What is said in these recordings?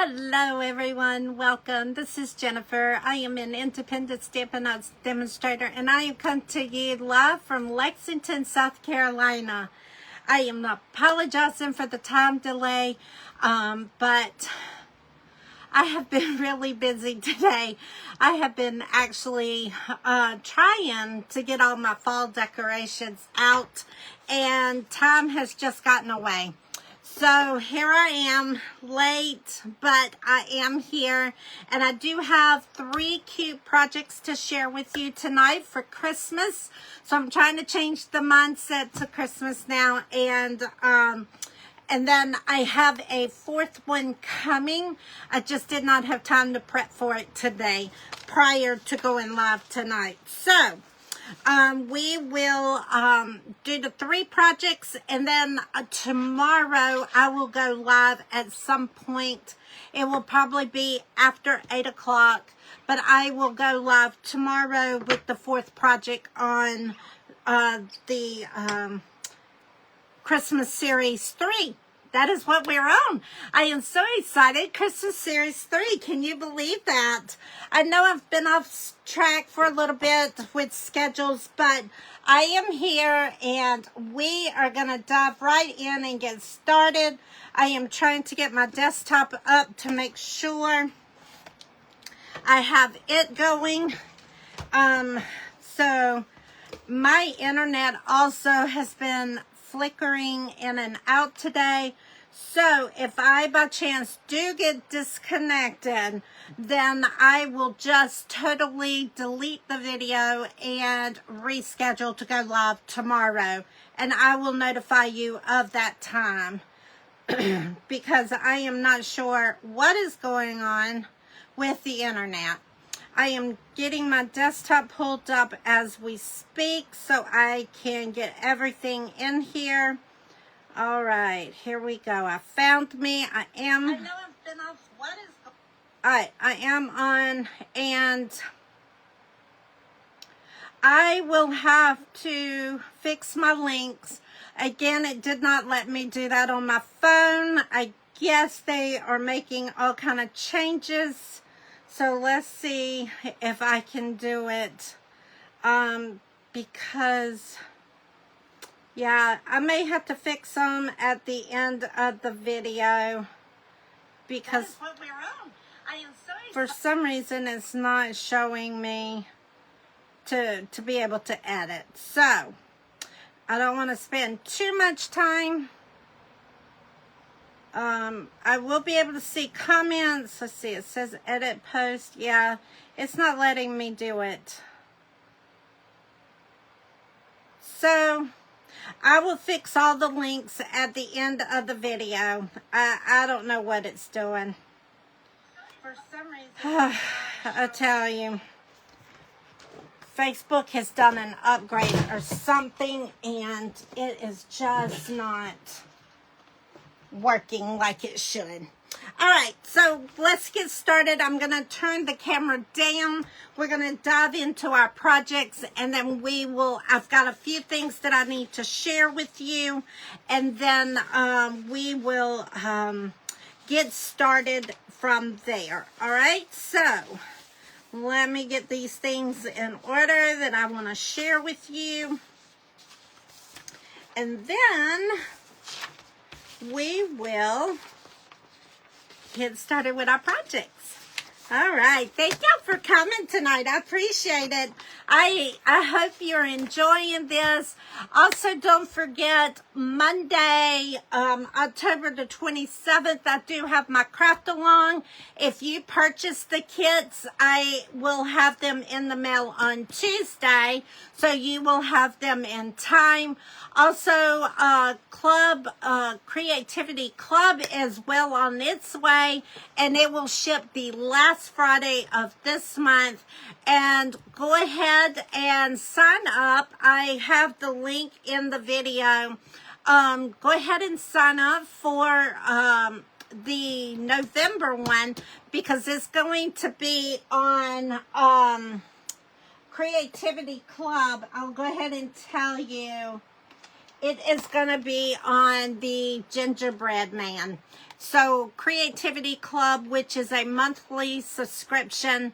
Hello everyone, welcome. This is Jennifer. I am an independent Stampin Up demonstrator and I am coming to you live from Lexington, South Carolina. I am apologizing for the time delay, but I have been really busy today. I have been actually trying to get all my fall decorations out and time has just gotten away. So here I am, late, but I am here, and I do have 3 cute projects to share with you tonight for Christmas. So I'm trying to change the mindset to Christmas now, and then I have a 4th one coming. I just did not have time to prep for it today prior to going live tonight. So we will do the 3 projects, and then tomorrow I will go live at some point. It will probably be after 8 o'clock, but I will go live tomorrow with the 4th project on the Christmas Series 3. That is what we're on. I am so excited. Christmas Series 3. Can you believe that? I know I've been off track for a little bit with schedules, but I am here and we are going to dive right in and get started. I am trying to get my desktop up to make sure I have it going. So my internet also has been flickering in and out today, so if I by chance do get disconnected, then I will just totally delete the video and reschedule to go live tomorrow, and I will notify you of that time because I am not sure what is going on with the internet. I am getting my desktop pulled up as we speak so I can get everything in here. All right, here we go. I found me. I know I've been off. What is going on? All right, I am on, and I will have to fix my links. Again, it did not let me do that on my phone. I guess they are making all kind of changes. So let's see if I can do it, because, yeah, I may have to fix them at the end of the video, because that is what we're on. I am so for some reason it's not showing me to be able to edit. So I don't want to spend too much time. I will be able to see comments. Let's see, it says edit post. Yeah, it's not letting me do it. So I will fix all the links at the end of the video. I don't know what it's doing. For some reason, I tell you, Facebook has done an upgrade or something, and it is just not working like it should. All right, so let's get started. I'm going to turn the camera down. We're going to dive into our projects, and then I've got a few things that I need to share with you, and then we will get started from there. All right, so let me get these things in order that I want to share with you, and then we will get started with our projects. All right, thank y'all for coming tonight. I appreciate it. I hope you're enjoying this. Also, don't forget, Monday, October the 27th, I do have my craft along. If you purchase the kits, I will have them in the mail on Tuesday, so you will have them in time. Also, Creativity Club is well on its way, and it will ship the last Friday of this month. And go ahead and sign up. I have the link in the video. Go ahead and sign up for the November one, because it's going to be on Creativity Club. I'll go ahead and tell you. It is going to be on the gingerbread man. So Creativity Club, which is a monthly subscription,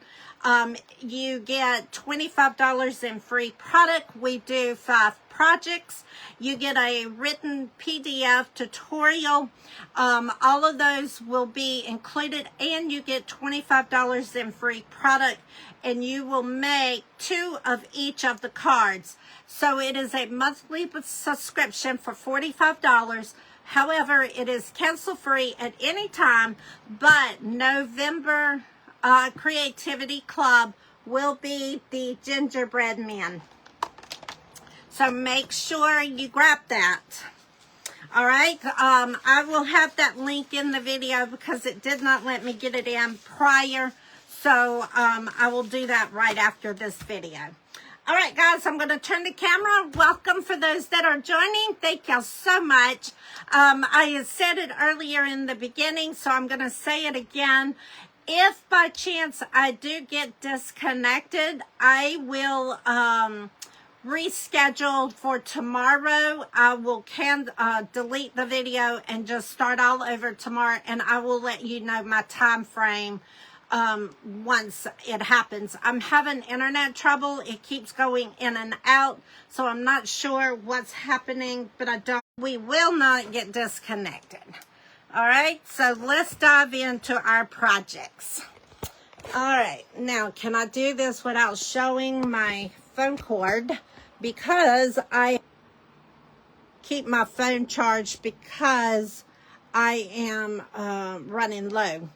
you get $25 in free product. We do 5 projects. You get a written PDF tutorial. All of those will be included, and you get $25 in free product, and you will make 2 of each of the cards. So it is a monthly subscription for $45. However, it is cancel free at any time, but November Creativity Club will be the gingerbread men. So make sure you grab that. All right. I will have that link in the video because it did not let me get it in prior. So I will do that right after this video. All right, guys, I'm going to turn the camera. Welcome for those that are joining. Thank y'all so much. I had said it earlier in the beginning, so I'm going to say it again. If by chance I do get disconnected, I will reschedule for tomorrow. I will delete the video and just start all over tomorrow, and I will let you know my time frame once it happens. I'm having internet trouble. It keeps going in and out, so I'm not sure what's happening, but we will not get disconnected. All right, so let's dive into our projects. All right, now can I do this without showing my phone cord? Because I keep my phone charged because I am running low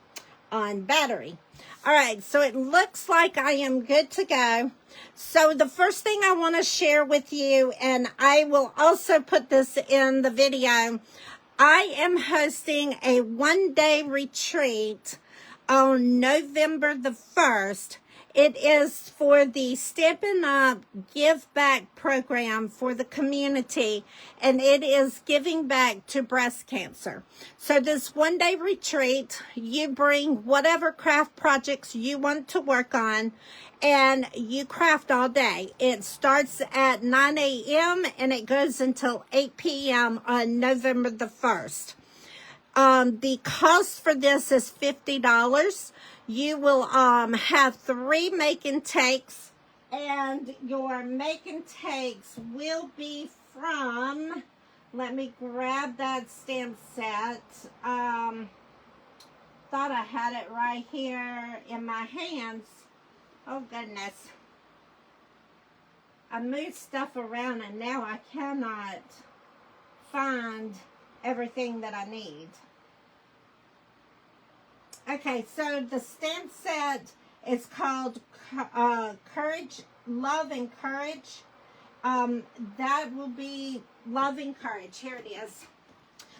on battery. All right, so it looks like I am good to go. So the first thing I want to share with you, and I will also put this in the video, I am hosting a one-day retreat on November the 1st. It is for the Stampin Up Give Back program for the community, and it is giving back to breast cancer. So this one-day retreat, you bring whatever craft projects you want to work on, and you craft all day. It starts at 9 a.m. and it goes until 8 p.m. on November the 1st. The cost for this is $50. You will have 3 make and takes, and your make and takes will be from, let me grab that stamp set. Thought I had it right here in my hands. Oh goodness. I moved stuff around and now I cannot find everything that I need. Okay, so the stamp set is called Courage, Love and Courage. That will be Love and Courage. Here it is.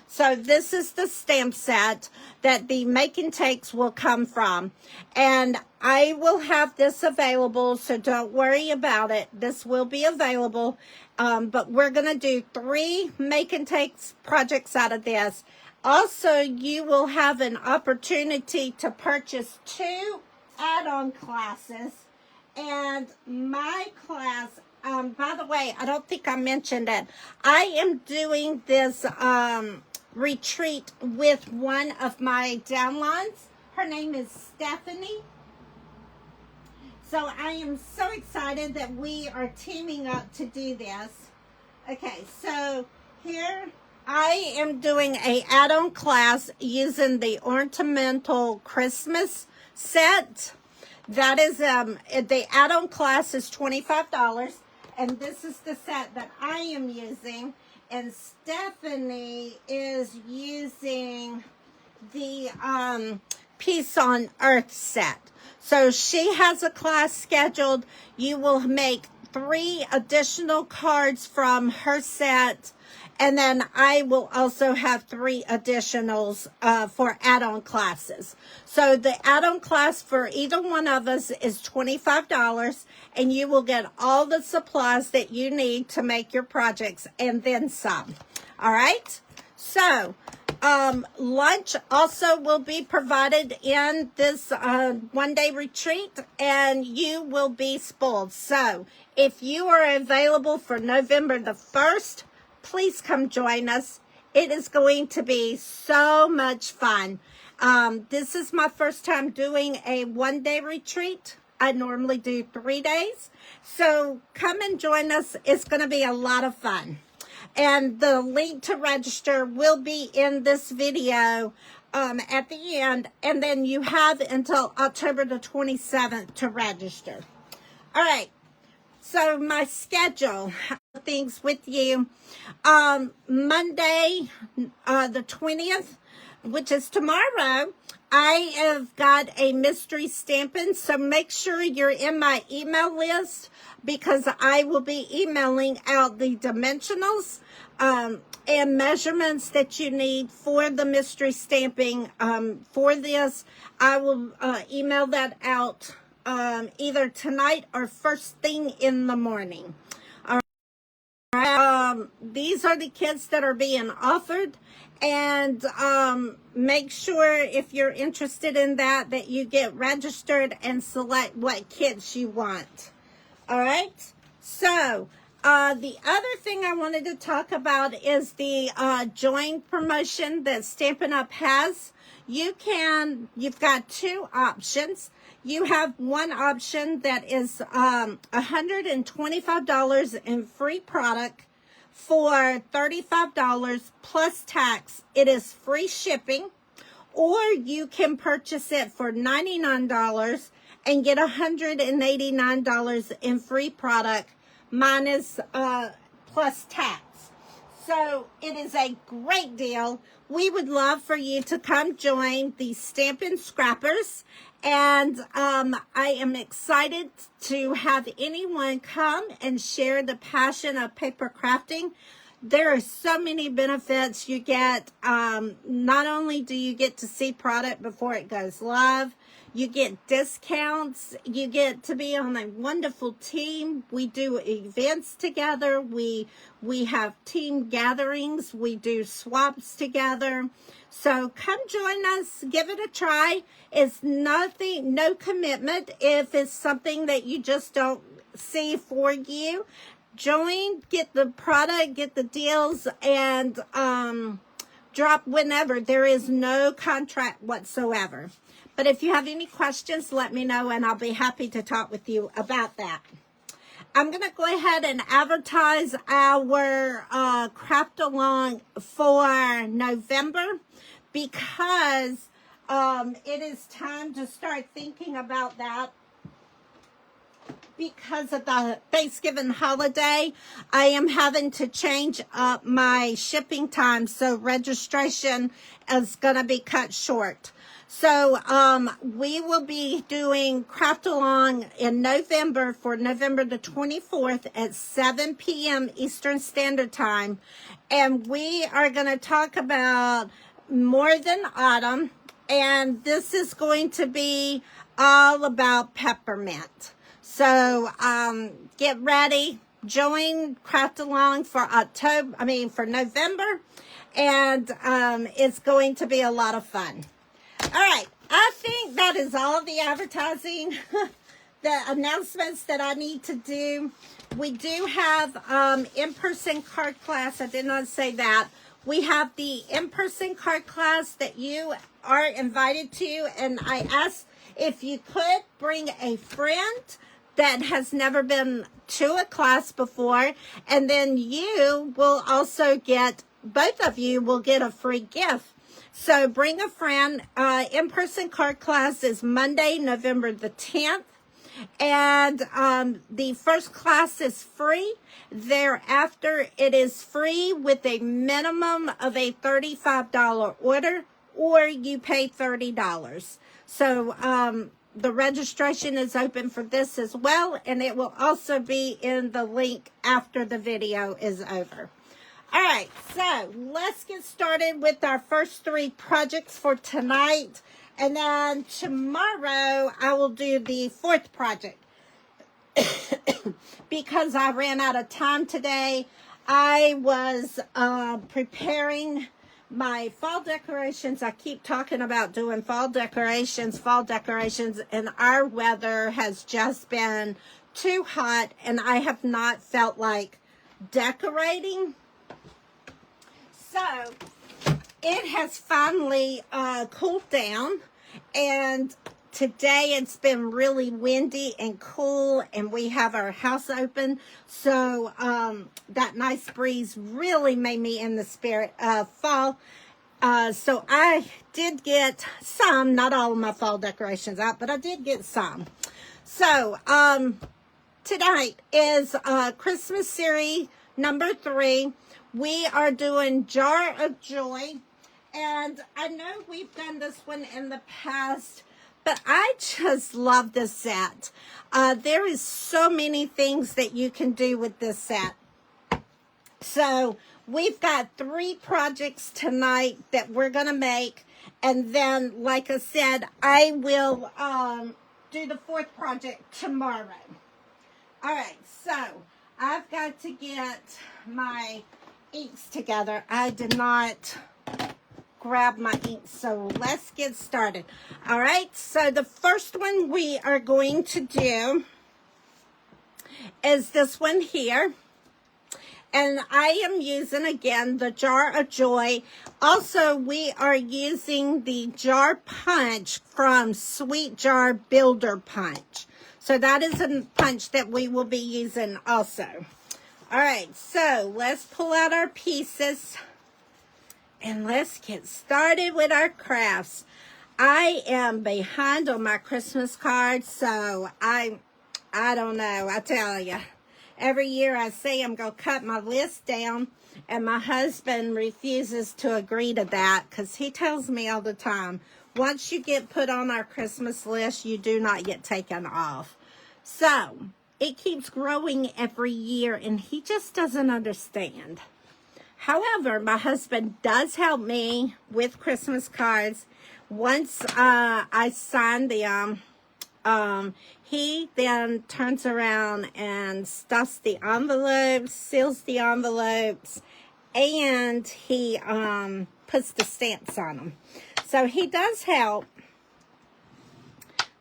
So this is the stamp set that the make and takes will come from. And I will have this available, so don't worry about it. This will be available. But we're going to do 3 make and takes projects out of this. Also, you will have an opportunity to purchase 2 add-on classes. And my class, by the way, I don't think I mentioned it. I am doing this retreat with one of my downlines. Her name is Stephanie. So I am so excited that we are teaming up to do this. Okay, so here I am doing a add-on class using the ornamental Christmas set. That is, the add-on class is $25, and this is the set that I am using. And Stephanie is using the Peace on Earth set. So she has a class scheduled. You will make 3 additional cards from her set. And then I will also have 3 additionals for add-on classes. So the add-on class for either one of us is $25, and you will get all the supplies that you need to make your projects and then some. All right? So lunch also will be provided in this one-day retreat, and you will be spoiled. So if you are available for November the 1st, please come join us. It is going to be so much fun. This is my first time doing a one-day retreat. I normally do 3 days. So come and join us. It's going to be a lot of fun. And the link to register will be in this video at the end. And then you have until October the 27th to register. All right. So my schedule, things with you. Monday, the 20th, which is tomorrow, I have got a mystery stamping, so make sure you're in my email list because I will be emailing out the dimensionals and measurements that you need for the mystery stamping. For this, I will email that out either tonight or first thing in the morning. These are the kits that are being offered, and make sure if you're interested in that you get registered and select what kits you want. All right, so the other thing I wanted to talk about is the join promotion that Stampin' Up has. You've got two options. You have one option that is $125 in free product for $35 plus tax. It is free shipping, or you can purchase it for $99 and get $189 in free product minus plus tax. So it is a great deal. We would love for you to come join the Stampin Scrappers. And I am excited to have anyone come and share the passion of paper crafting. There are so many benefits you get. Not only do you get to see product before it goes live, you get discounts. You get to be on a wonderful team. We do events together. We have team gatherings. We do swaps together. So come join us. Give it a try. It's nothing, no commitment. If it's something that you just don't see for you, join, get the product, get the deals, and drop whenever. There is no contract whatsoever. But if you have any questions, let me know, and I'll be happy to talk with you about that. I'm going to go ahead and advertise our craft along for November because it is time to start thinking about that. Because of the Thanksgiving holiday, I am having to change up my shipping time, so registration is going to be cut short. So we will be doing Craft Along in November for November the 24th at 7 p.m. Eastern Standard Time. And we are going to talk about More Than Autumn. And this is going to be all about peppermint. So get ready. Join Craft Along for November. And it's going to be a lot of fun. All right, I think that is all the advertising, the announcements that I need to do. We do have in-person card class. I did not say that. We have the in-person card class that you are invited to, and I asked if you could bring a friend that has never been to a class before, and then you will also get, both of you will get a free gift. So bring a friend. In-person card class is Monday, November the 10th. And the first class is free. Thereafter, it is free with a minimum of a $35 order, or you pay $30. So the registration is open for this as well. And it will also be in the link after the video is over. All right, so let's get started with our first three projects for tonight. And then tomorrow, I will do the fourth project. Because I ran out of time today, I was preparing my fall decorations. I keep talking about doing fall decorations, and our weather has just been too hot, and I have not felt like decorating. So it has finally cooled down, and today it's been really windy and cool, and we have our house open, so that nice breeze really made me in the spirit of fall. So I did get some, not all of my fall decorations out, but I did get some. So tonight is Christmas series number 3. We are doing Jar of Joy, and I know we've done this one in the past, but I just love this set. There is so many things that you can do with this set. So we've got 3 projects tonight that we're going to make, and then, like I said, I will do the 4th project tomorrow. All right, so I've got to get my inks together. I did not grab my inks, so let's get started. All right, so the first one we are going to do is this one here. And I am using, again, the Jar of Joy. Also, we are using the jar punch from Sweet Jar Builder Punch. So that is a punch that we will be using also. All right, so let's pull out our pieces and let's get started with our crafts. I am behind on my Christmas cards, so I don't know, I tell you. Every year I say I'm going to cut my list down, and my husband refuses to agree to that because he tells me all the time, once you get put on our Christmas list, you do not get taken off. So it keeps growing every year, and he just doesn't understand. However, my husband does help me with Christmas cards. Once I sign them, he then turns around and stuffs the envelopes, seals the envelopes, and he puts the stamps on them. So he does help.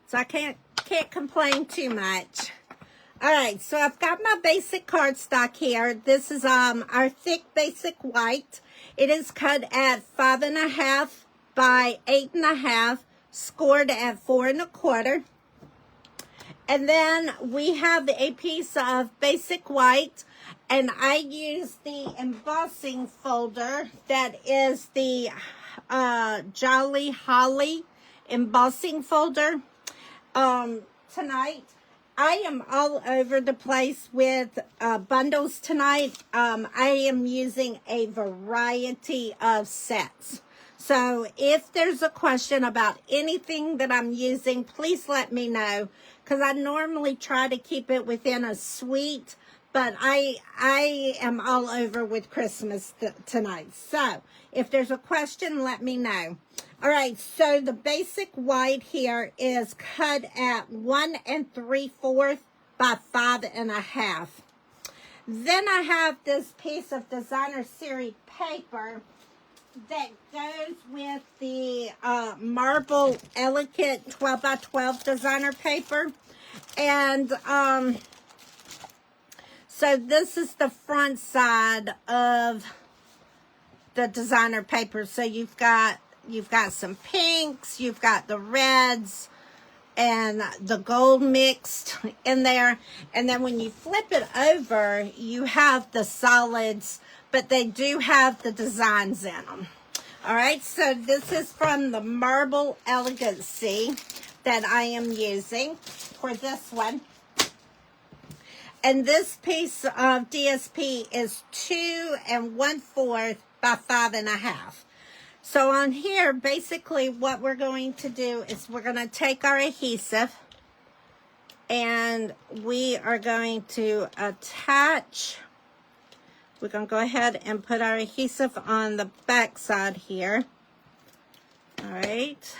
So I can't complain too much. All right, so I've got my basic cardstock here. This is our thick basic white. It is cut at 5.5 by 8.5, scored at 4 1/4. And then we have a piece of basic white, and I use the embossing folder that is the Jolly Holly embossing folder. Tonight, I am all over the place with bundles tonight. I am using a variety of sets. So if there's a question about anything that I'm using, please let me know, because I normally try to keep it within a suite, but I am all over with Christmas tonight. So if there's a question, let me know. All right, so the basic white here is cut at 1 3/4 by 5.5. Then I have this piece of designer series paper that goes with the Marble Elegant 12 by 12 designer paper. And so this is the front side of the designer paper. So you've got some pinks, you've got the reds, and the gold mixed in there. And then when you flip it over, you have the solids, but they do have the designs in them. All right, so this is from the Marble Elegancy that I am using for this one. And this piece of DSP is 2 1/4 by 5.5. So on here, basically what we're going to do is we're going to take our adhesive, and we are going to attach. We're going to go ahead and put our adhesive on the back side here. All right.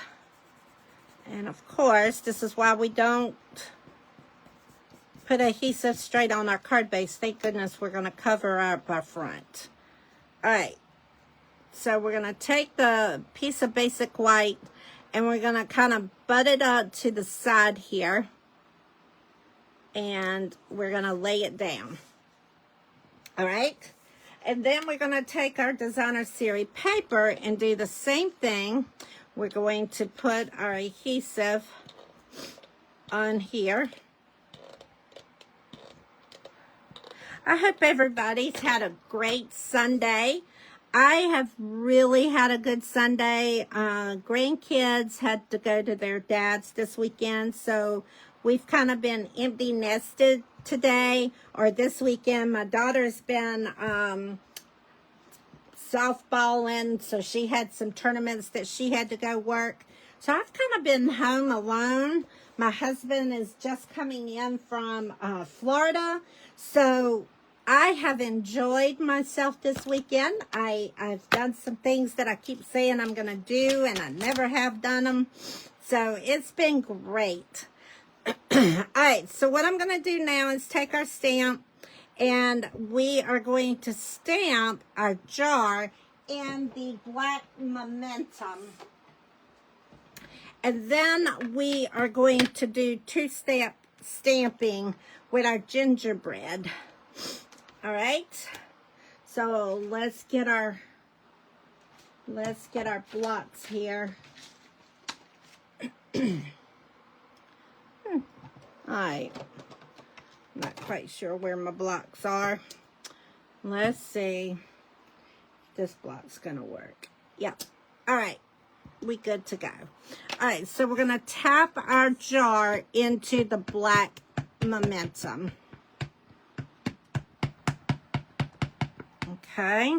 And of course, this is why we don't put adhesive straight on our card base. Thank goodness we're going to cover up our front. All right. So we're going to take the piece of basic white, and we're going to kind of butt it up to the side here. And we're going to lay it down. All right. And then we're going to take our designer series paper and do the same thing. We're going to put our adhesive on here. I hope everybody's had a great Sunday. I have really had a good Sunday. Grandkids had to go to their dad's this weekend, so we've kind of been empty nested today or this weekend. My daughter's been softballing, so she had some tournaments that she had to go work. So I've kind of been home alone. My husband is just coming in from Florida, so I have enjoyed myself this weekend. I've done some things that I keep saying I'm going to do, and I never have done them. So it's been great. All right, so what I'm going to do now is take our stamp, and we are going to stamp our jar in the black momentum. And then we are going to do two-step stamping with our gingerbread. All right, so let's get our blocks here. All right, not quite sure where my blocks are. Let's see if this block's gonna work. Yep. All right, we good to go. All right, so we're gonna tap our jar into the black momentum. Okay,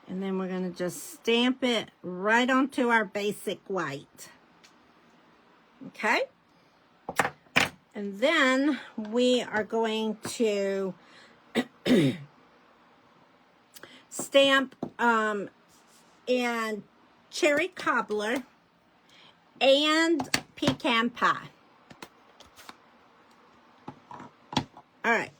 and then we're going to just stamp it right onto our basic white. Okay, and then we are going to stamp in cherry cobbler and pecan pie. All right.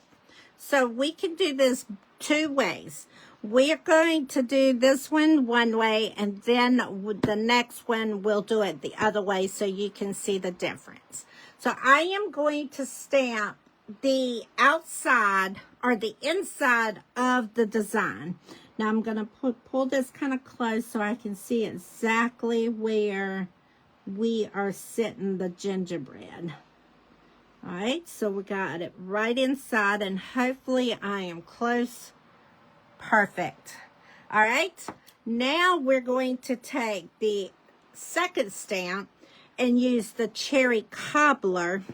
So we can do this two ways. We're going to do this one way, and then the next one we'll do it the other way so you can see the difference. So I am going to stamp the outside or the inside of the design. Now I'm going to pull this kind of close so I can see exactly where we are sitting the gingerbread. All right, so we got it right inside, and hopefully I am close. Perfect. All right, now we're going to take the second stamp and use the cherry cobbler.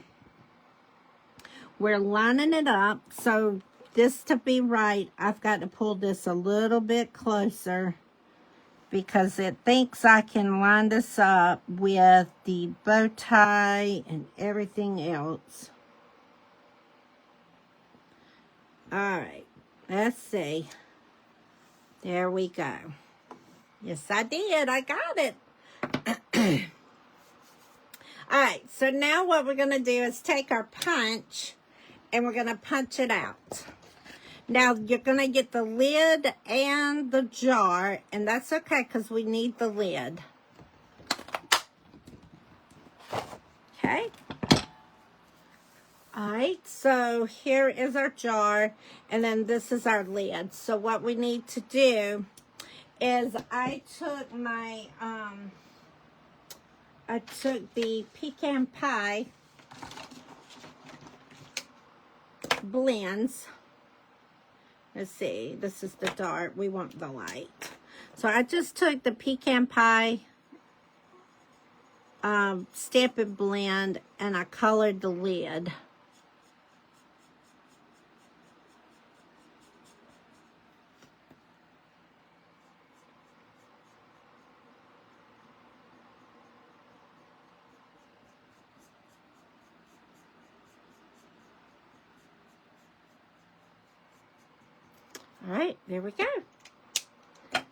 We're lining it up, so this to be right, I've got to pull this a little bit closer because it thinks I can line this up with the bow tie and everything else. All right, let's see. There we go. Yes, I did. I got it. All right, so now what we're going to do is take our punch and we're going to punch it out. Now, you're going to get the lid and the jar, and that's okay because we need the lid. Okay. All right, so here is our jar, and then this is our lid. So what we need to do is I took my, I took the pecan pie blends. Let's see, this is the dark, we want the light. So I just took the pecan pie Stampin' blend and I colored the lid. All right, there we go. All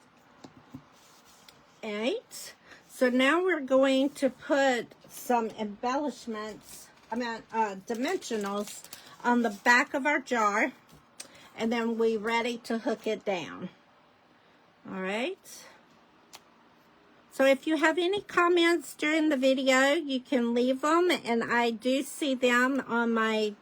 right, so now we're going to put some embellishments, dimensionals on the back of our jar, and then we're ready to hook it down. All right. So if you have any comments during the video, you can leave them, and I do see them on my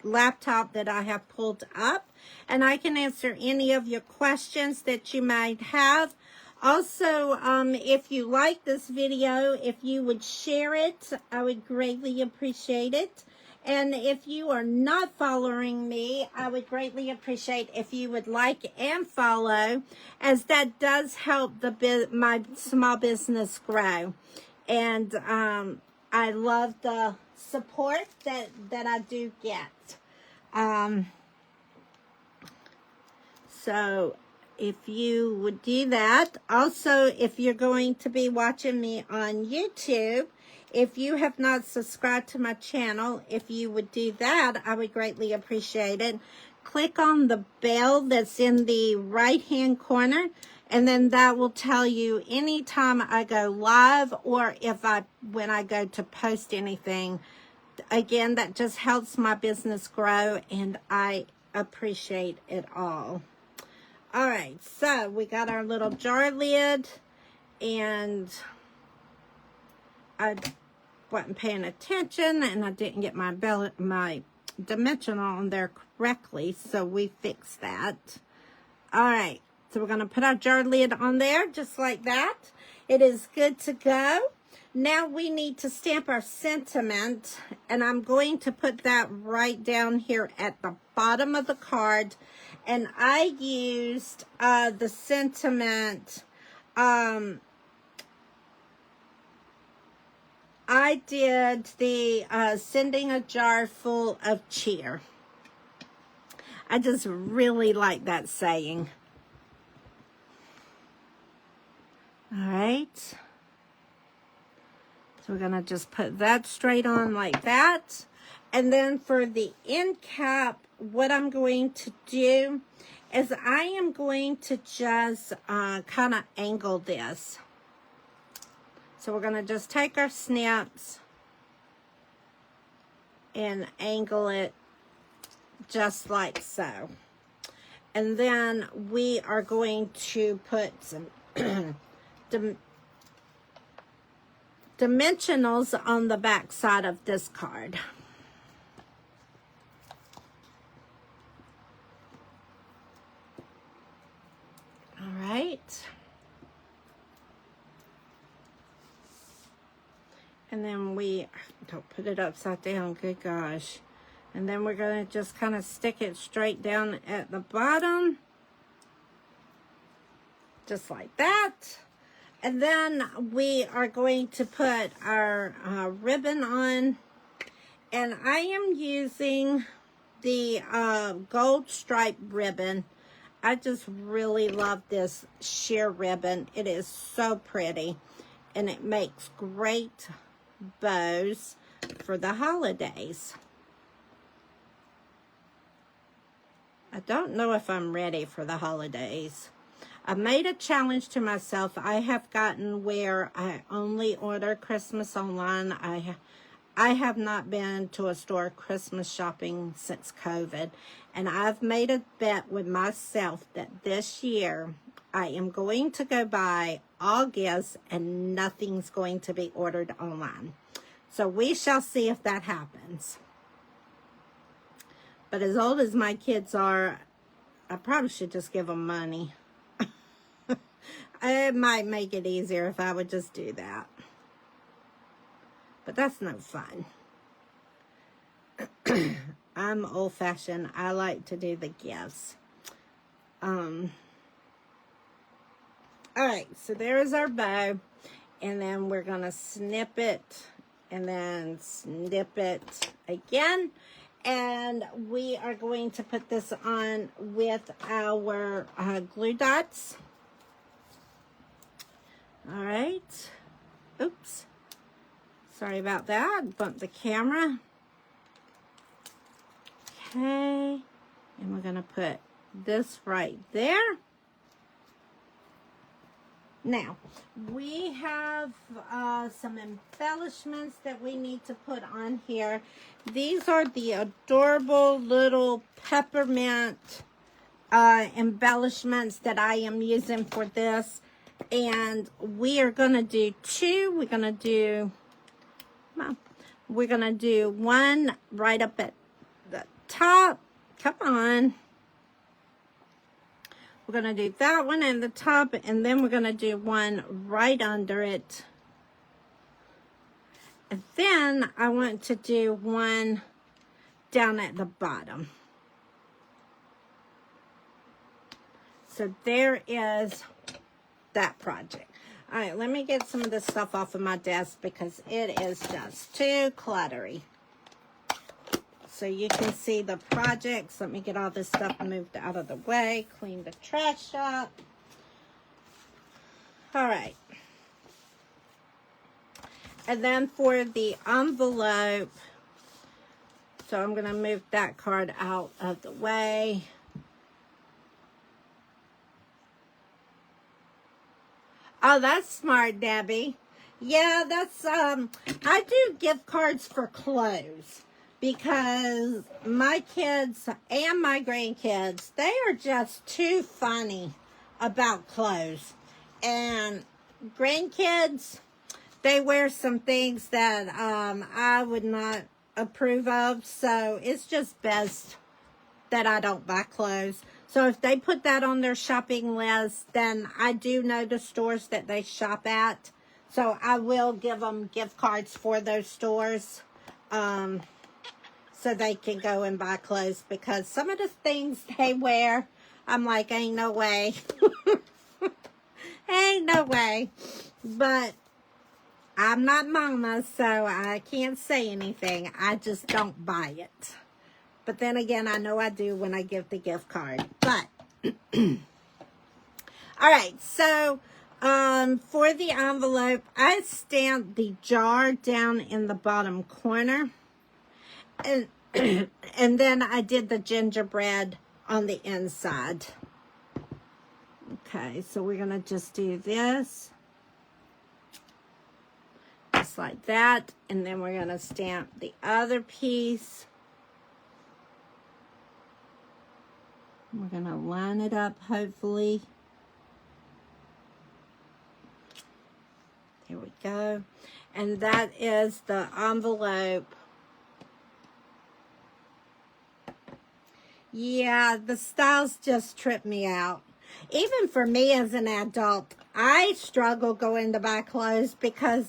laptop that I have pulled up, and I can answer any of your questions that you might have. Also, if you like this video, if you would share it, I would greatly appreciate it. And if you are not following me, I would greatly appreciate if you would like and follow, as that does help my small business grow. And I love the support that I do get. So if you would do that. Also, if you're going to be watching me on YouTube, if you have not subscribed to my channel, if you would do that, I would greatly appreciate it. Click on the bell that's in the right-hand corner, and then that will tell you anytime I go live, or when I go to post anything. Again, that just helps my business grow, and I appreciate it all. All right, so we got our little jar lid, and I wasn't paying attention, and I didn't get my dimensional on there correctly, so we fixed that. All right, so we're going to put our jar lid on there just like that. It is good to go. Now we need to stamp our sentiment, and I'm going to put that right down here at the bottom of the card. And I used the sentiment. I did the sending a jar full of cheer. I just really like that saying. All right. So we're going to just put that straight on like that. And then for the end cap, what I'm going to do is I am going to just kind of angle this. So we're going to just take our snips and angle it just like so. And then we are going to put some dimensionals on the back side of this card. All right. And then we don't put it upside down, good gosh. And then we're going to just kind of stick it straight down at the bottom. Just like that. And then we are going to put our ribbon on. And I am using the gold stripe ribbon. I just really love this sheer ribbon. It is so pretty. And it makes great bows for the holidays. I don't know if I'm ready for the holidays. I made a challenge to myself. I have gotten where I only order Christmas online. I have not been to a store Christmas shopping since COVID. And I've made a bet with myself that this year I am going to go buy all gifts and nothing's going to be ordered online. So we shall see if that happens. But as old as my kids are, I probably should just give them money. It might make it easier if I would just do that. But that's no fun. I'm old-fashioned. I like to do the gifts. All right, so there's our bow. And then we're going to snip it and then snip it again. And we are going to put this on with our glue dots. All right. Oops. Sorry about that. Bumped the camera. Okay. And we're going to put this right there. Now, we have some embellishments that we need to put on here. These are the adorable little peppermint embellishments that I am using for this. And we are going to do two. We're going to do one right up at the top. Come on. We're going to do that one in the top, and then we're going to do one right under it. And then I want to do one down at the bottom. So there is that project. All right, let me get some of this stuff off of my desk because it is just too cluttery. So you can see the projects. Let me get all this stuff moved out of the way, clean the trash up. All right. And then for the envelope, so I'm going to move that card out of the way. Oh, that's smart, Debbie. Yeah, that's, I do gift cards for clothes because my kids and my grandkids, they are just too funny about clothes. And grandkids, they wear some things that I would not approve of. So it's just best that I don't buy clothes. So if they put that on their shopping list, then I do know the stores that they shop at. So I will give them gift cards for those stores so they can go and buy clothes. Because some of the things they wear, I'm like, ain't no way. Ain't no way. But I'm not mama, so I can't say anything. I just don't buy it. But then again, I know I do when I give the gift card. But, all right, so for the envelope, I stamped the jar down in the bottom corner. And, and then I did the gingerbread on the inside. Okay, so we're going to just do this. Just like that. And then we're going to stamp the other piece. We're going to line it up, hopefully. There we go. And that is the envelope. Yeah, the styles just trip me out. Even for me as an adult, I struggle going to buy clothes because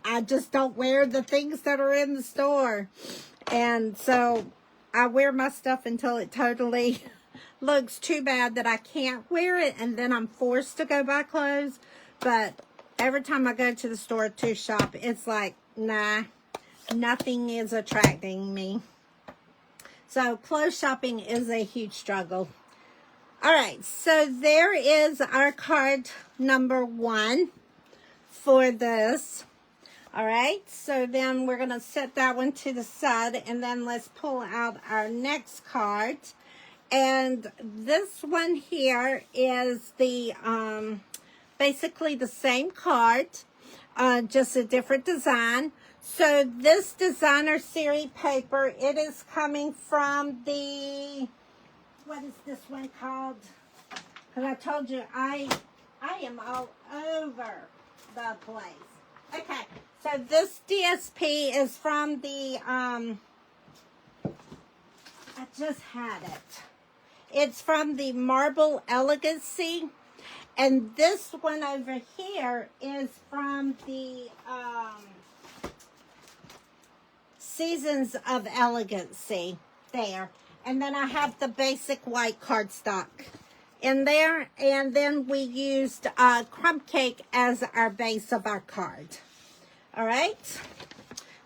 I just don't wear the things that are in the store. And so I wear my stuff until it totally looks too bad that I can't wear it, and then I'm forced to go buy clothes. But every time I go to the store to shop, it's like, nah, nothing is attracting me. So clothes shopping is a huge struggle. All right, so there is our card number 1 for this. All right, so then we're going to set that one to the side, and then let's pull out our next card. And this one here is the basically the same card, just a different design. So this designer series paper, it is coming from the, what is this one called? Because I told you I am all over the place. Okay, so this DSP is from the, I just had it. It's from the Marble Elegancy. And this one over here is from the Seasons of Elegancy there. And then I have the basic white cardstock in there. And then we used crumb cake as our base of our card. All right.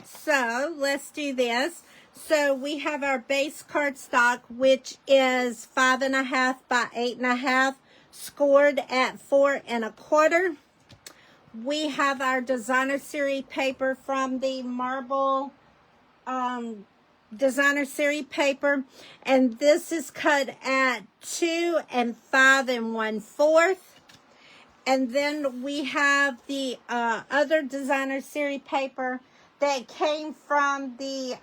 So let's do this. So we have our base cardstock, which is 5.5 by 8.5, scored at 4 1/4. We have our designer series paper from the Marble designer series paper, and this is cut at 2 5 1/4. And then we have the other designer series paper that came from the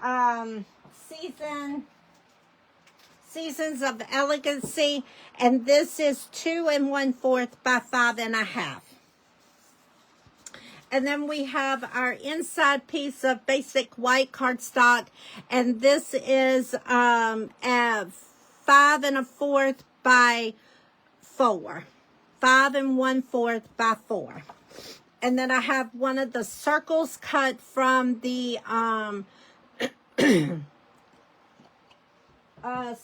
Seasons of Elegancy, and this is 2 1/4 by 5 1/2. And then we have our inside piece of basic white cardstock. And this is at 5 1/4 by 4. 5 1/4 by 4. And then I have one of the circles cut from the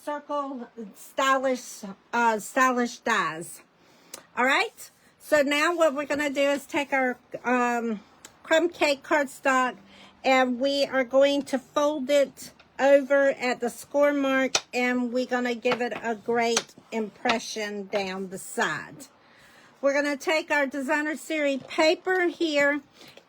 circle stylish dies. All right. So now what we're going to do is take our crumb cake cardstock and we are going to fold it over at the score mark and we're going to give it a great impression down the side. We're going to take our designer series paper here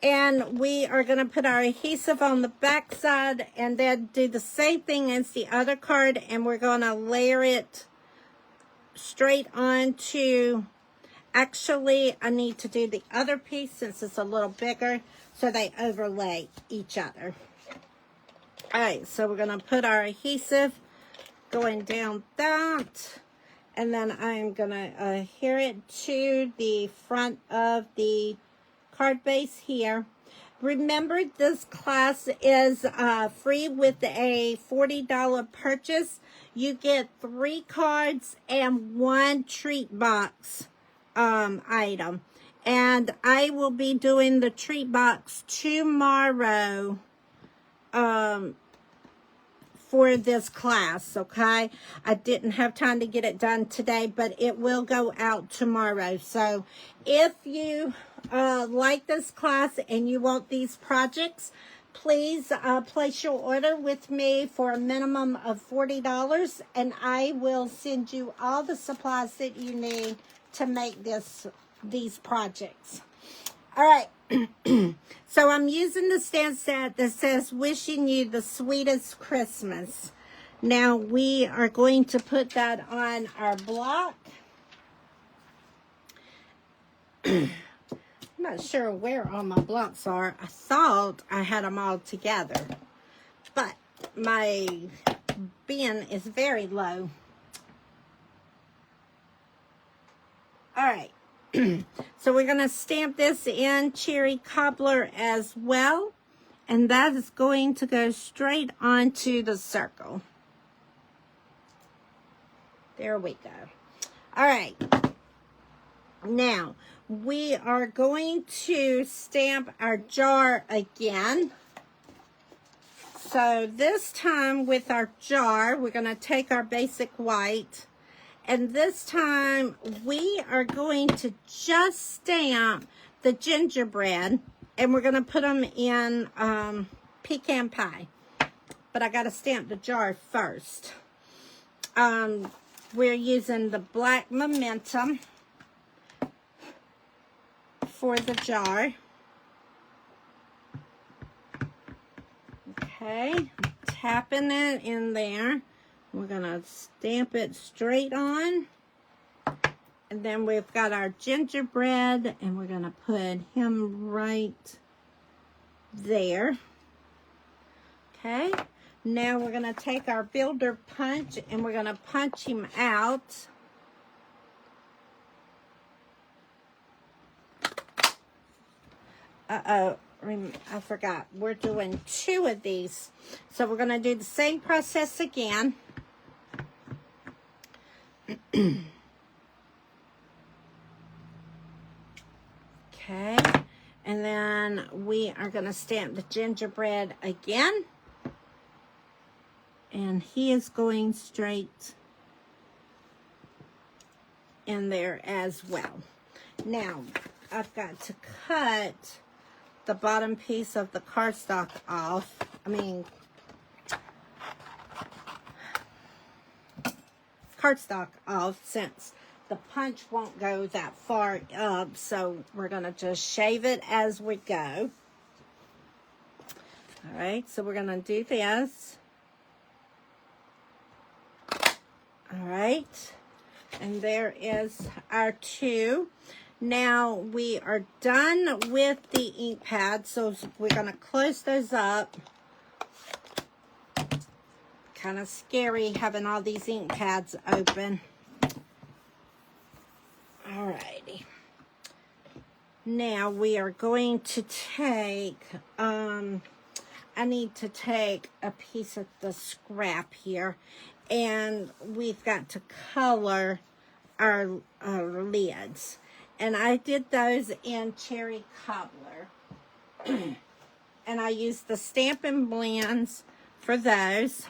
and we are going to put our adhesive on the back side and then do the same thing as the other card and we're going to layer it straight onto. Actually, I need to do the other piece since it's a little bigger so they overlay each other. All right, so we're going to put our adhesive going down that. And then I'm going to adhere it to the front of the card base here. Remember, this class is free with a $40 purchase. You get 3 cards and 1 treat box item. And I will be doing the treat box tomorrow for this class, okay? I didn't have time to get it done today, but it will go out tomorrow. So if you like this class and you want these projects, please place your order with me for a minimum of $40 and I will send you all the supplies that you need to make these projects. All right. So I'm using the stamp set that says wishing you the sweetest Christmas. Now we are going to put that on our block. I'm not sure where all my blocks are. I thought I had them all together, but my bin is very low. All right. So we're going to stamp this in cherry cobbler as well. And that is going to go straight onto the circle. There we go. All right. Now, we are going to stamp our jar again. So this time with our jar, we're going to take our basic white. And this time, we are going to just stamp the gingerbread. And we're going to put them in pecan pie. But I got to stamp the jar first. We're using the black momentum for the jar. Okay, tapping it in there. We're going to stamp it straight on. And then we've got our gingerbread, and we're going to put him right there. Okay, now we're going to take our builder punch, and we're going to punch him out. Uh-oh, I forgot. We're doing 2 of these. So we're going to do the same process again. Okay, and then we are going to stamp the gingerbread again. And he is going straight in there as well. Now, I've got to cut the bottom piece of the cardstock off. Cardstock off, since the punch won't go that far up, so we're going to just shave it as we go. All right, so we're going to do this. All right, and there is our 2. Now we are done with the ink pad, so we're going to close those up. Kind of scary having all these ink pads open. Alrighty. Now we are going to take, I need to take a piece of the scrap here, and we've got to color our lids. And I did those in Cherry Cobbler. And I used the Stampin' Blends for those.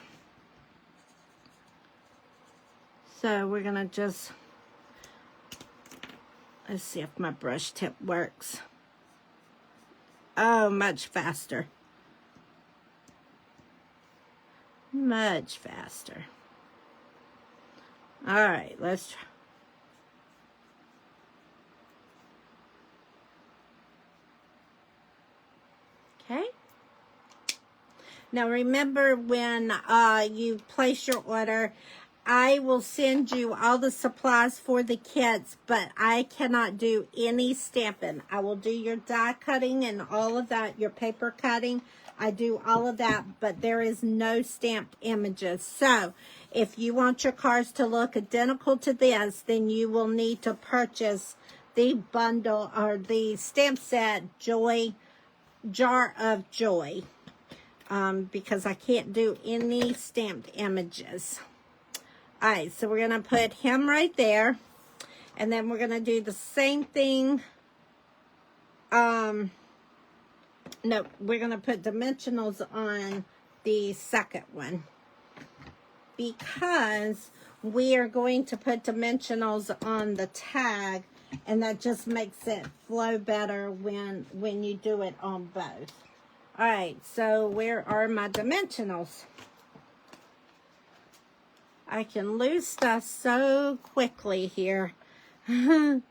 So we're going to just, let's see if my brush tip works. Oh, much faster. Much faster. All right, let's try. Okay. Now remember, when you place your order, I will send you all the supplies for the kits, but I cannot do any stamping. I will do your die cutting and all of that, your paper cutting. I do all of that, but there is no stamped images. So if you want your cards to look identical to this, then you will need to purchase the bundle or the stamp set Jar of Joy, because I can't do any stamped images. All right, so we're going to put him right there, and then we're going to do the same thing. No, we're going to put dimensionals on the second one, because we are going to put dimensionals on the tag, and that just makes it flow better when you do it on both. All right, so where are my dimensionals? I can lose stuff so quickly here. All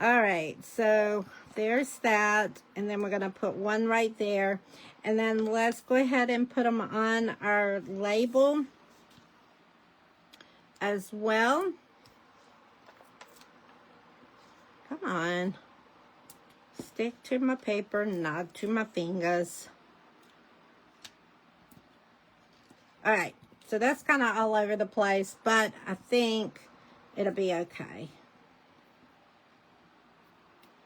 right, so there's that, and then we're going to put one right there, and then let's go ahead and put them on our label as well. Come on, stick to my paper, not to my fingers. All right, so that's kind of all over the place, but I think it'll be okay.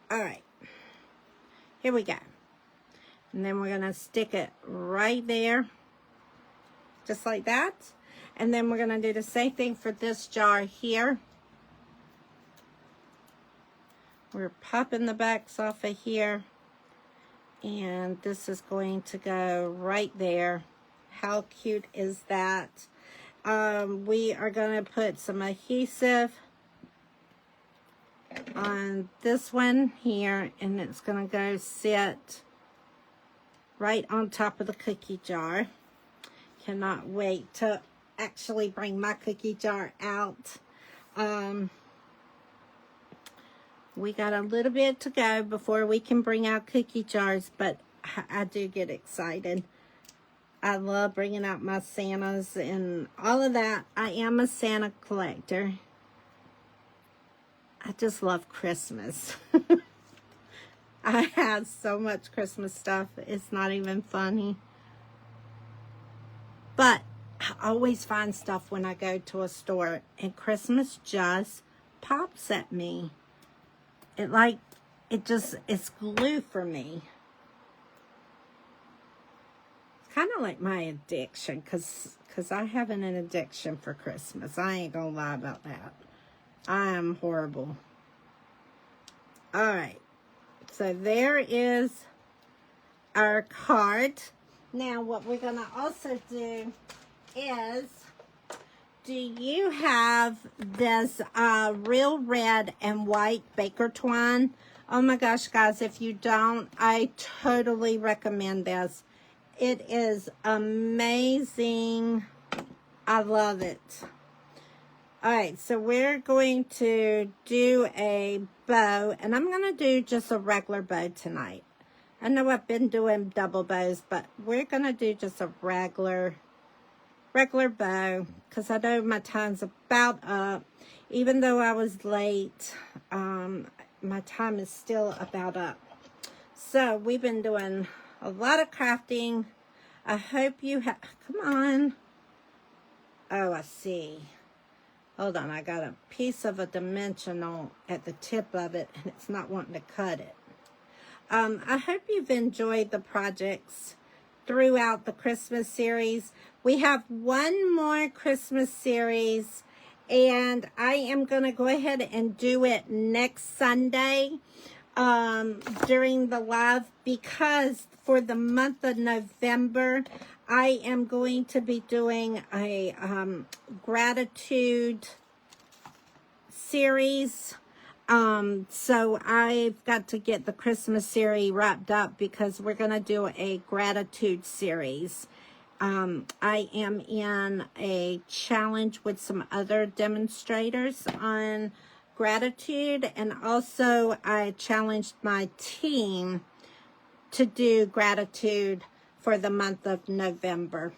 All right, here we go. And then we're gonna stick it right there, just like that. And then we're gonna do the same thing for this jar here. We're popping the backs off of here, and this is going to go right there. How cute is that? We are going to put some adhesive on this one here, and it's going to go sit right on top of the cookie jar. Cannot wait to actually bring my cookie jar out. We got a little bit to go before we can bring out cookie jars, but I do get excited. I love bringing out my Santas and all of that. I am a Santa collector. I just love Christmas. I have so much Christmas stuff. It's not even funny. But I always find stuff when I go to a store, and Christmas just pops at me. It's glue for me. It's kind of like my addiction, because I have an addiction for Christmas. I ain't gonna lie about that. I am horrible. All right, so there is our card. Now what we're gonna also do is, do you have this real red and white Baker twine? Oh my gosh, guys, if you don't, I totally recommend this. It is amazing. I love it. All right, so we're going to do a bow, and I'm going to do just a regular bow tonight. I know I've been doing double bows, but we're going to do just a regular bow, because I know my time's about up. Even though I was late, my time is still about up. So we've been doing a lot of crafting. I hope you have, come on. Oh, I see. Hold on, I got a piece of a dimensional at the tip of it, and it's not wanting to cut it. I hope you've enjoyed the projects throughout the Christmas series. We have one more Christmas series, and I am going to go ahead and do it next Sunday during the live, because for the month of November, I am going to be doing a gratitude series. So I've got to get the Christmas series wrapped up because we're going to do a gratitude series. I am in a challenge with some other demonstrators on gratitude, and also I challenged my team to do gratitude for the month of November.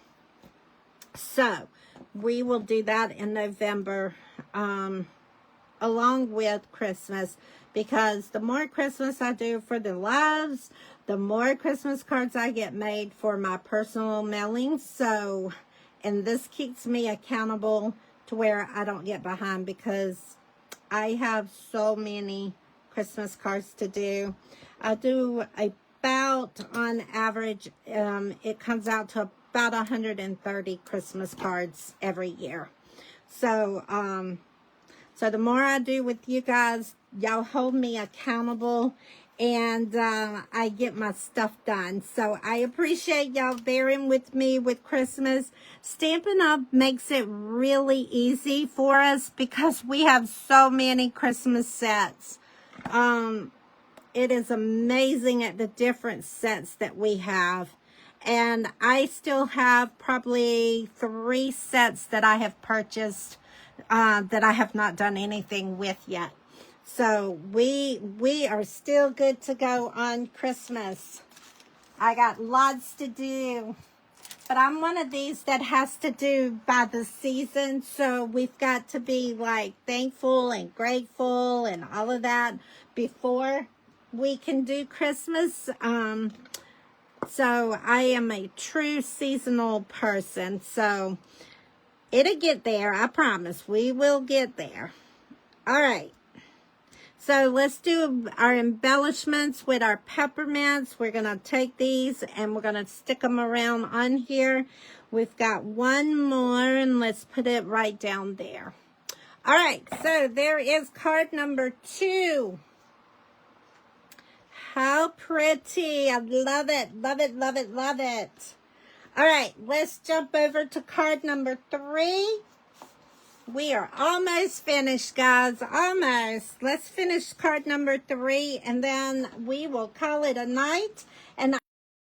So we will do that in November, along with Christmas, because the more Christmas I do for the lives, the more Christmas cards I get made for my personal mailings. So, and this keeps me accountable to where I don't get behind, because I have so many Christmas cards to do. I do about, on average, it comes out to about 130 Christmas cards every year. So, so the more I do with you guys, y'all hold me accountable, and I get my stuff done. So I appreciate y'all bearing with me with Christmas. Stampin' Up makes it really easy for us because we have so many Christmas sets. It is amazing at the different sets that we have. And I still have probably 3 sets that I have purchased that I have not done anything with yet. So we are still good to go on Christmas. I got lots to do, but I'm one of these that has to do by the season. So we've got to be like thankful and grateful and all of that before we can do Christmas. So I am a true seasonal person. So it'll get there. I promise. We will get there. All right. So let's do our embellishments with our peppermints. We're going to take these and we're going to stick them around on here. We've got one more, and let's put it right down there. All right. So there is card number 2. How pretty. I love it. Love it, love it, love it. All right, let's jump over to card number 3. We are almost finished, guys. Almost. Let's finish card number 3, and then we will call it a night. And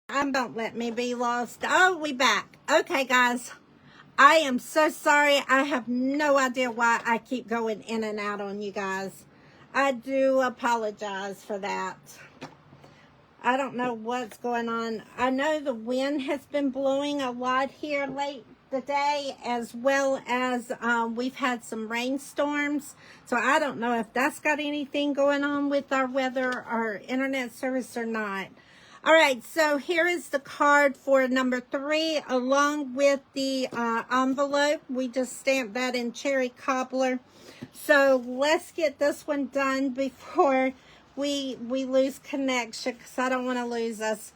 don't let me be lost. Oh, we back. Okay, guys. I am so sorry. I have no idea why I keep going in and out on you guys. I do apologize for that. I don't know what's going on. I know the wind has been blowing a lot here late today, as well as we've had some rainstorms. So I don't know if that's got anything going on with our weather or internet service or not. All right, so here is the card for number 3, along with the envelope. We just stamped that in cherry cobbler. So let's get this one done before we lose connection, because I don't want to lose us.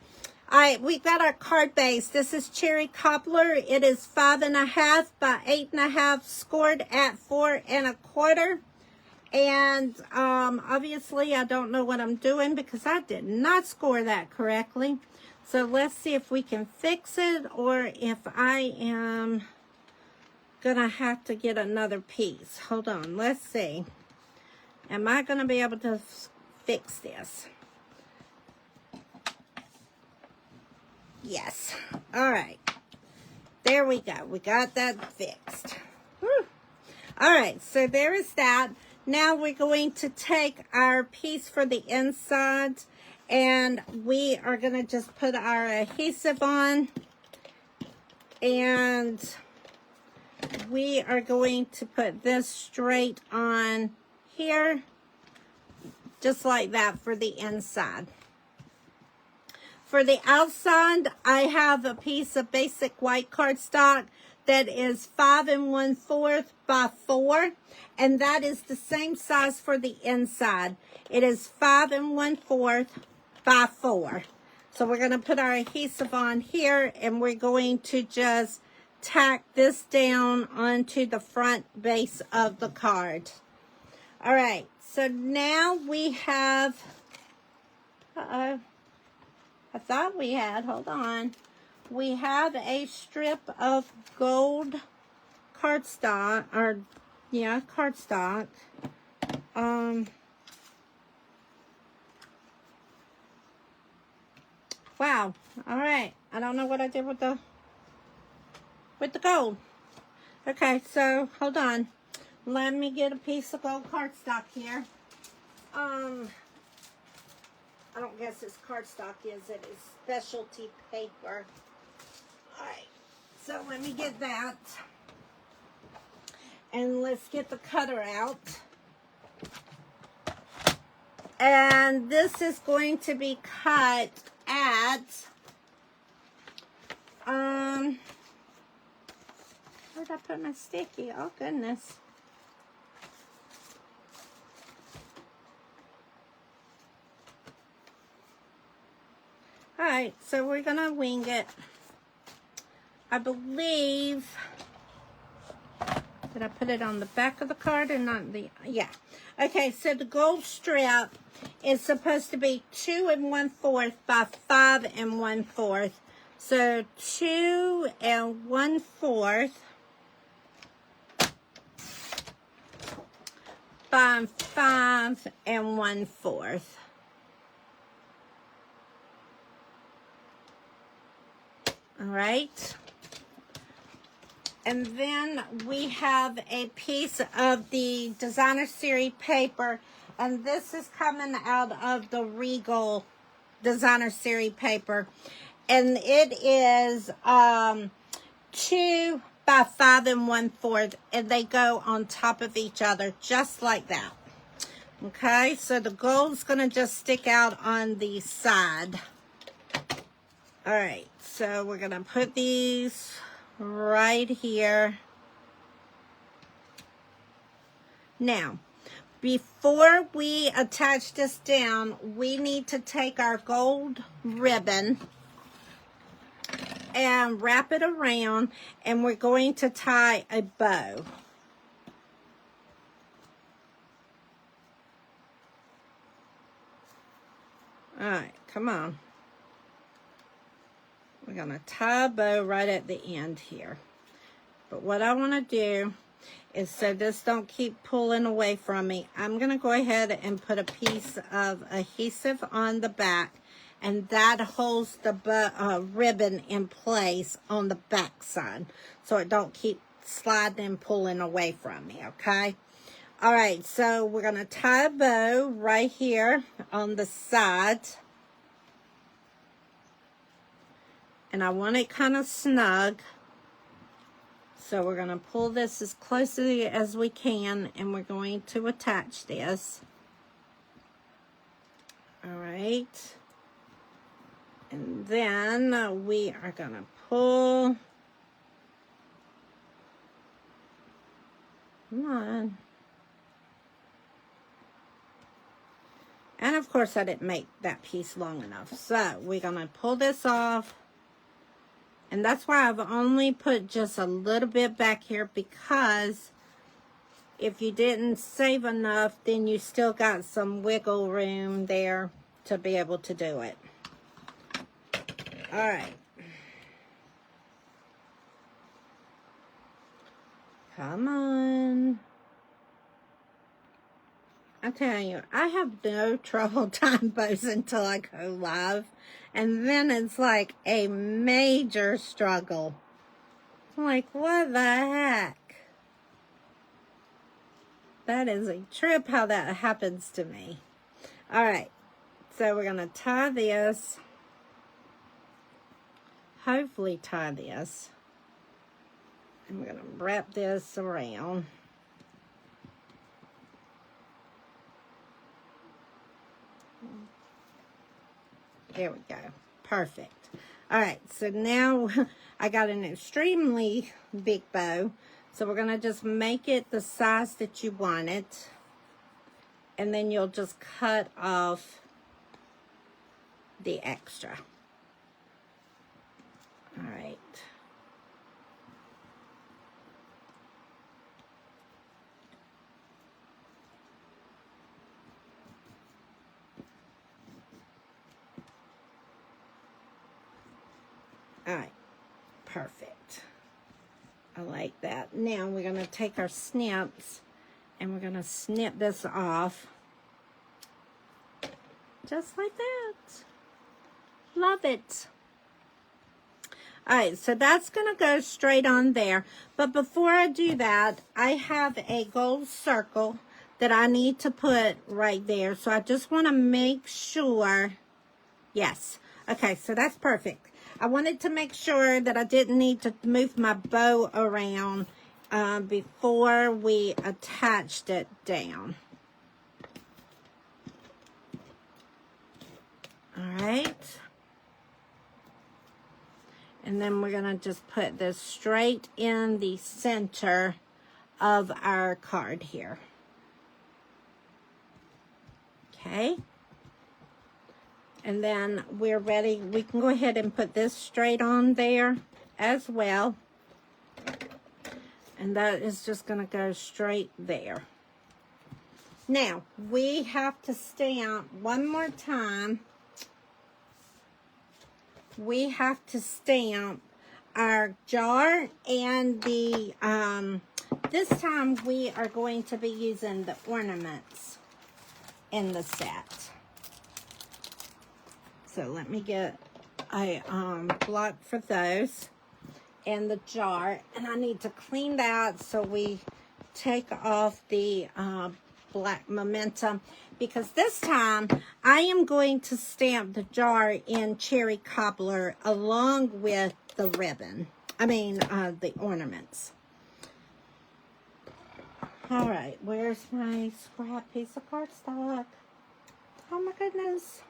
All right, we've got our card base. This is cherry cobbler. It is 5.5 by 8.5, scored at 4 1/4. And obviously I don't know what I'm doing because I did not score that correctly. So let's see if we can fix it, or if I am gonna have to get another piece. Hold on, let's see. Am I gonna be able to fix this? Yes. All right. There we go. We got that fixed. Whew. All right. So there is that. Now we're going to take our piece for the inside, and we are going to just put our adhesive on, and we are going to put this straight on here, just like that for the inside. For the outside, I have a piece of basic white cardstock that is 5 1/4 by 4, and that is the same size for the inside. It is 5 1/4 by 4. So we're going to put our adhesive on here, and we're going to just tack this down onto the front base of the card. All right, so now we have, I thought we had, hold on. We have a strip of gold cardstock, or yeah, cardstock. Wow. All right. I don't know what I did with the gold. Okay, so hold on. Let me get a piece of gold cardstock here. I don't guess it's cardstock, is it? It's specialty paper. All right. So let me get that. And let's get the cutter out. And this is going to be cut at, where did I put my sticky? Oh, goodness. All right, so we're going to wing it. I believe, did I put it on the back of the card or not? Yeah. Okay, so the gold strip is supposed to be 2 1/4 by 5 1/4. So 2 1/4 by 5 1/4. All right. And then we have a piece of the designer series paper, and this is coming out of the Regal designer series paper, and it is 2 by 5 1/4, and they go on top of each other just like that. Okay, so the gold's gonna just stick out on the side. All right, so we're gonna put these right here. Now, before we attach this down, we need to take our gold ribbon and wrap it around, and we're going to tie a bow. All right, come on. We're going to tie a bow right at the end here. But what I want to do is, so this don't keep pulling away from me, I'm going to go ahead and put a piece of adhesive on the back, and that holds the ribbon in place on the back side, so it don't keep sliding and pulling away from me, okay? All right, so we're going to tie a bow right here on the side. And I want it kind of snug. So we're going to pull this as closely as we can, and we're going to attach this. All right. And then we are going to pull. Come on. And of course I didn't make that piece long enough. So we're going to pull this off. And that's why I've only put just a little bit back here, because if you didn't save enough, then you still got some wiggle room there to be able to do it. All right. Come on. I tell you, I have no trouble tying bows until I go live. And then it's like a major struggle. I'm like, what the heck? That is a trip how that happens to me. All right. So we're going to tie this. Hopefully tie this. And we're going to wrap this around. There we go. Perfect. All right, so now I got an extremely big bow. So we're going to just make it the size that you want it. And then you'll just cut off the extra. All right. All right, perfect. I like that. Now we're going to take our snips and we're going to snip this off. Just like that. Love it. All right, so that's going to go straight on there. But before I do that, I have a gold circle that I need to put right there. So I just want to make sure. Yes. Okay, so that's perfect. I wanted to make sure that I didn't need to move my bow around before we attached it down. All right. And then we're going to just put this straight in the center of our card here. Okay. And then we're ready. We can go ahead and put this straight on there as well. And that is just going to go straight there. Now, we have to stamp one more time. We have to stamp our jar and the, this time we are going to be using the ornaments in the set. So let me get a block for those and the jar. And I need to clean that so we take off the black momentum. Because this time I am going to stamp the jar in cherry cobbler along with the ribbon. The ornaments. All right, where's my scrap piece of cardstock? Oh my goodness.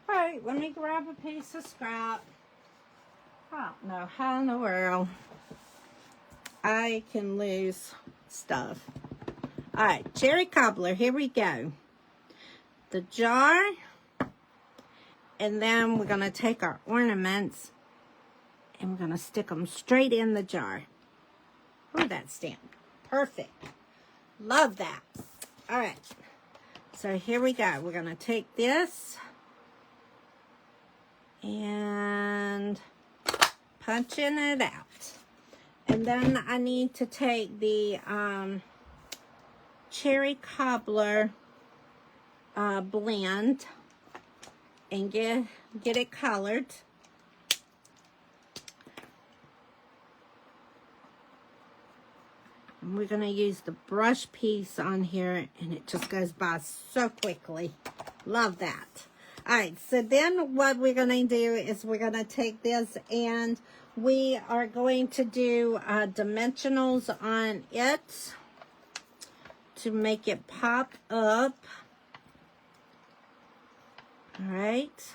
All right, let me grab a piece of scrap. I don't know how in the world I can lose stuff. All right, cherry cobbler, here we go. The jar, and then we're going to take our ornaments and we're going to stick them straight in the jar. Oh, that's stamped. Perfect. Love that. All right. So here we go. We're going to take this and punching it out. And then I need to take the cherry cobbler blend and get it colored. And we're going to use the brush piece on here, and it just goes by so quickly. Love that. All right, so then what we're going to do is we're going to take this and we are going to do dimensionals on it to make it pop up. All right.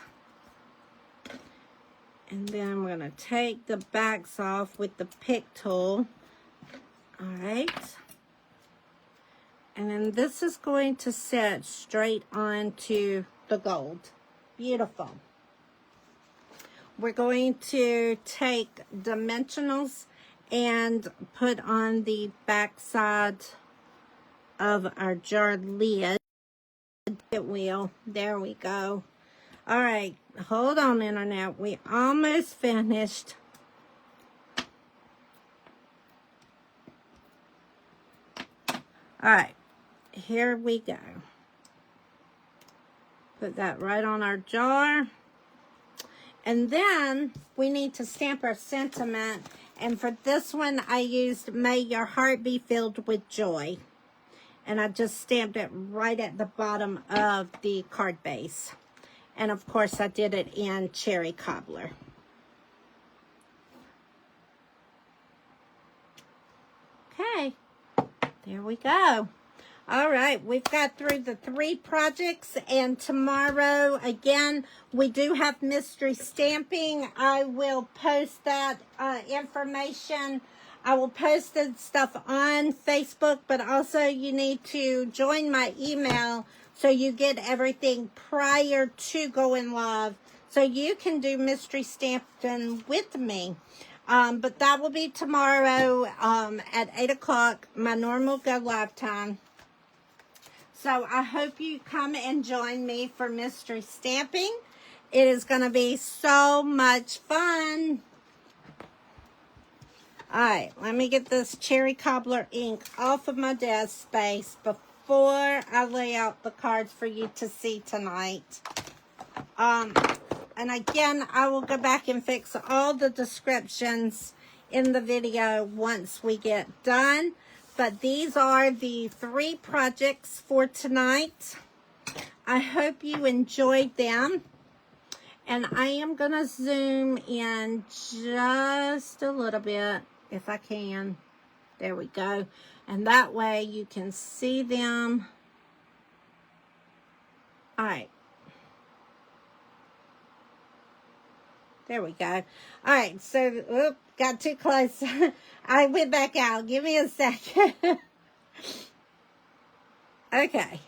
And then we're going to take the backs off with the pick tool. All right. And then this is going to set straight onto the gold. Beautiful. We're going to take dimensionals and put on the back side of our jar lid. It will. There we go. All right. Hold on, Internet. We almost finished. All right, here we go. Put that right on our jar. And then we need to stamp our sentiment. And for this one, I used May Your Heart Be Filled with Joy. And I just stamped it right at the bottom of the card base. And of course, I did it in cherry cobbler. Okay. There we go. All right, we've got through the 3 projects, and tomorrow, again, we do have mystery stamping. I will post that information I will post the stuff on Facebook, but also you need to join my email so you get everything prior to going live, so you can do mystery stamping with me. But that will be tomorrow at 8 o'clock, my normal go live time. So I hope you come and join me for mystery stamping. It is going to be so much fun. All right, let me get this cherry cobbler ink off of my desk space before I lay out the cards for you to see tonight. And again, I will go back and fix all the descriptions in the video once we get done. But these are the 3 projects for tonight. I hope you enjoyed them. And I am going to zoom in just a little bit, if I can. There we go. And that way you can see them. All right. There we go. All right, so, got too close. I went back out. Give me a second. Okay.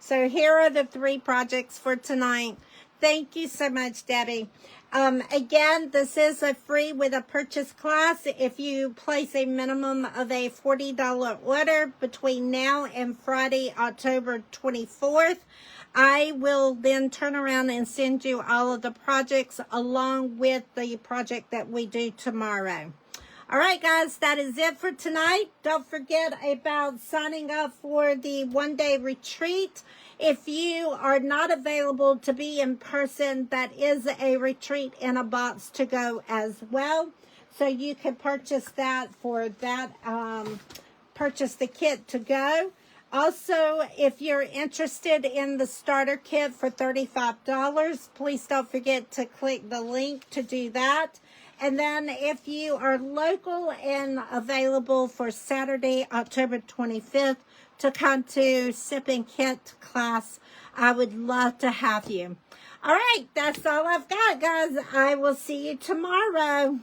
So here are the 3 projects for tonight. Thank you so much, Debbie. Again, this is a free with a purchase class. If you place a minimum of a $40 order between now and Friday, October 24th, I will then turn around and send you all of the projects along with the project that we do tomorrow. All right, guys, that is it for tonight. Don't forget about signing up for the one-day retreat. If you are not available to be in person, that is a retreat in a box to go as well. So you can purchase that for that, purchase the kit to go. Also, if you're interested in the starter kit for $35, please don't forget to click the link to do that. And then if you are local and available for Saturday, October 25th, to come to Sip and Kit class, I would love to have you. All right, that's all I've got, guys. I will see you tomorrow.